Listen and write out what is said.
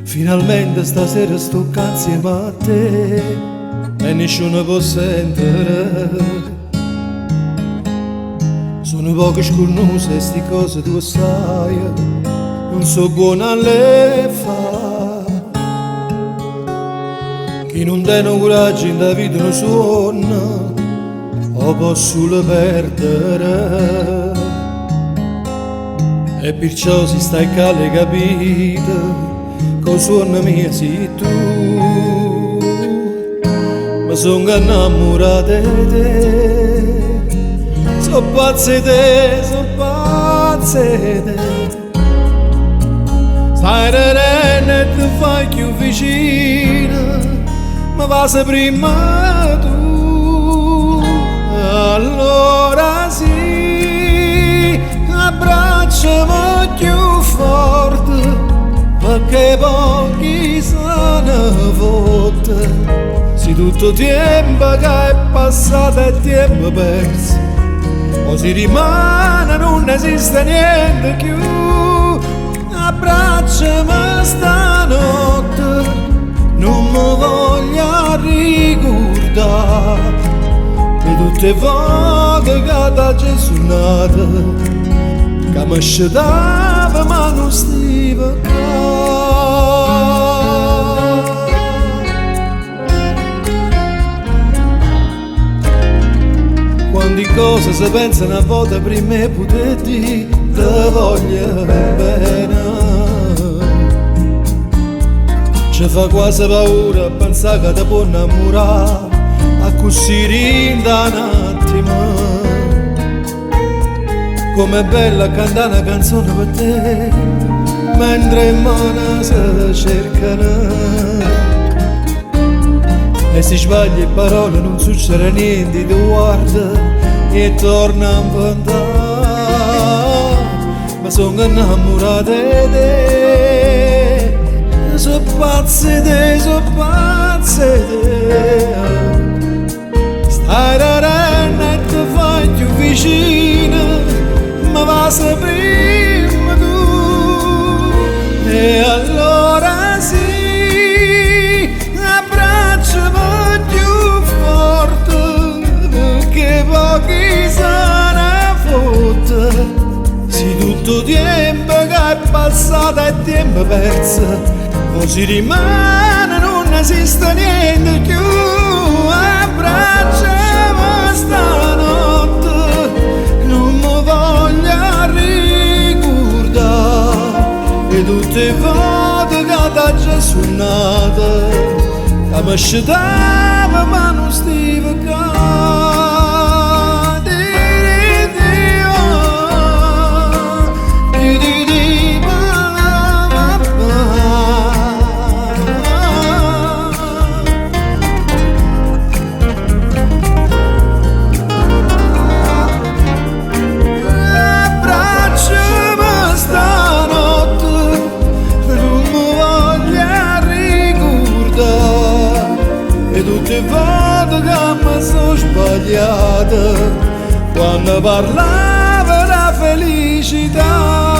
Finalmente stasera sto insieme a te e nessuno può sentire. Sono poche scurnose sti cose tu sai, non so buona a le fa. Chi non tiene coraggio in da vita non suona, o posso le perdere. E perciò si stai calde capito, con suona mia sei tu. Ma sono innamorato di te, sono pazzo di te, sono pazzo di te. Stai renendo e ti fai più vicina, ma va se prima tu. Allora sì, abbracciami più forte, perché pochi se ne fotte. Se tutto tempo che è passato è tempo perso, o si rimane non esiste niente più. Abbracciami stanotte, non mi voglio ricordare di tutte le volte che da Gesù nata, che mi scetava ma non stiva qua. Quante cose si pensano a volte prima e poter dire te voglio bene. Ci fa quasi paura pensare che ti può innamorare a così in un attimo. Com'è bella cantare una canzone per te mentre in mano si cercano. E se sbagli le parole non succede niente, ti guarda e torna a inventare. Ma sono innamorato di te, sono pazzo di te, sono pazzo di te. Stai rarendo e ti fai più vicina, ma va se prima tu. E allora sì, abbracciami più forte, che pochi se ne fotte. Se tutto tempo che è passato è tempo perso, o si rimane non esiste niente più. Abbracciami stanotte, non mi voglio ricordare e tutte le volte che da Gesù nata, che mi scetava ma non stiva qua. Tutte volte che mi sono sbagliata quando parlava la felicità.